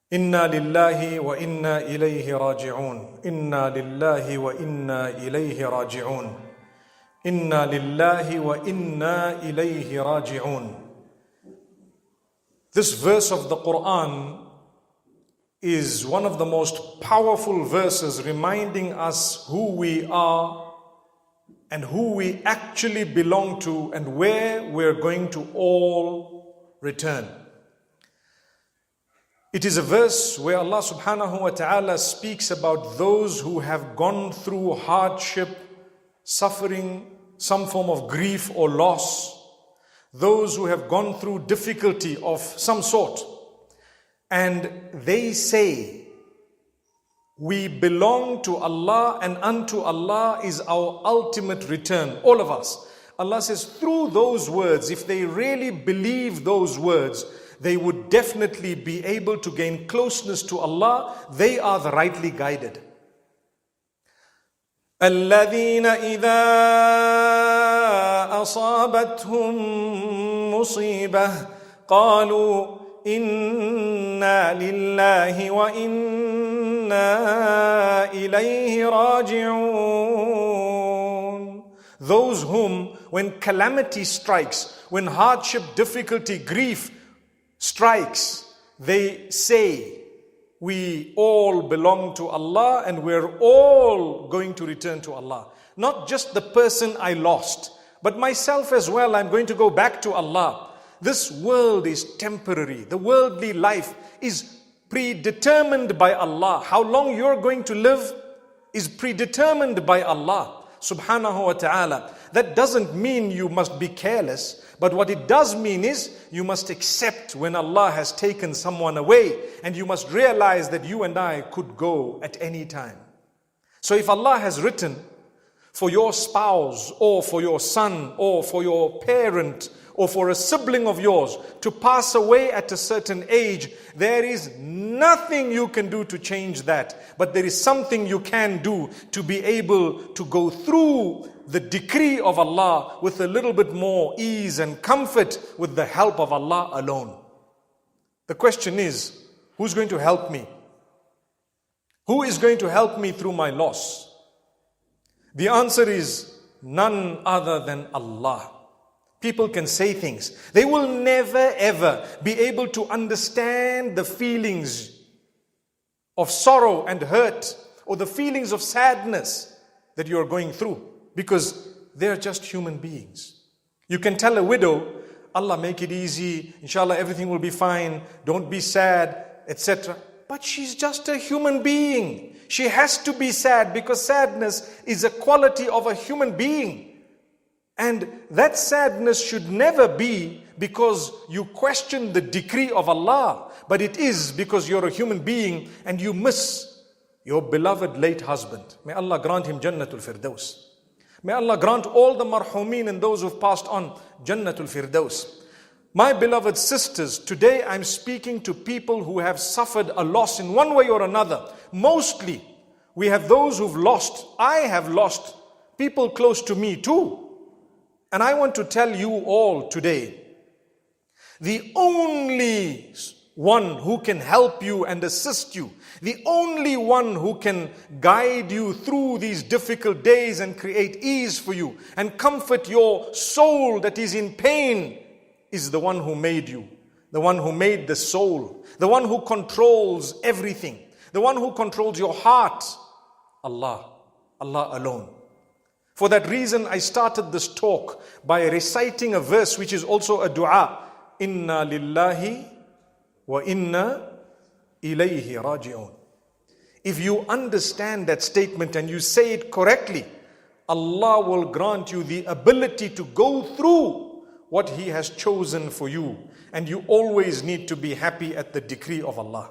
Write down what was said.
Inna lillahi wa inna ilayhi raji'un. Inna lillahi wa inna ilayhi raji'un. Inna lillahi wa inna ilayhi raji'un. This verse of the Quran is one of the most powerful verses reminding us who we are and who we actually belong to and where we're going to all return. It is a verse where Allah subhanahu wa ta'ala speaks about those who have gone through hardship, suffering, some form of grief or loss, those who have gone through difficulty of some sort. And they say, we belong to Allah and unto Allah is our ultimate return, all of us. Allah says through those words, if they really believe those words, they would definitely be able to gain closeness to Allah. They are the rightly guided. الَّذِينَ إِذَا أَصَابَتْهُم مُّصِيبَةٌ قَالُوا إِنَّا لِلَّهِ وَإِنَّا إِلَيْهِ رَاجِعُونَ. Those whom, when calamity strikes, when hardship, difficulty, grief strikes, they say, we all belong to Allah and we're all going to return to Allah. Not just the person I lost, but myself as well. I'm going to go back to Allah. This world is temporary. The worldly life is predetermined by Allah. How long you're going to live is predetermined by Allah subhanahu wa ta'ala. That doesn't mean you must be careless. But what it does mean is you must accept when Allah has taken someone away, and you must realize that you and I could go at any time. So if Allah has written for your spouse or for your son or for your parent or for a sibling of yours to pass away at a certain age, there is nothing you can do to change that. But there is something you can do to be able to go through the decree of Allah with a little bit more ease and comfort with the help of Allah alone. The question is, who's going to help me? Who is going to help me through my loss? The answer is none other than Allah. People can say things. They will never ever be able to understand the feelings of sorrow and hurt or the feelings of sadness that you are going through, because they're just human beings. You can tell a widow, Allah make it easy, inshallah everything will be fine, don't be sad, etc. But she's just a human being. She has to be sad because sadness is a quality of a human being. And that sadness should never be because you question the decree of Allah, but it is because you're a human being and you miss your beloved late husband. May Allah grant him Jannatul Firdaus. May Allah grant all the marhumeen and those who've passed on Jannatul Firdaus. My beloved sisters, today I'm speaking to people who have suffered a loss in one way or another. Mostly, we have those who've lost. I have lost people close to me too. And I want to tell you all today, the only one who can help you and assist you, the only one who can guide you through these difficult days and create ease for you and comfort your soul that is in pain is the one who made you, the one who made the soul, the one who controls everything, the one who controls your heart, Allah, Allah alone. For that reason, I started this talk by reciting a verse which is also a dua. Inna lillahi wa inna ilayhi raji'un. If you understand that statement and you say it correctly, Allah will grant you the ability to go through what He has chosen for you. And you always need to be happy at the decree of Allah.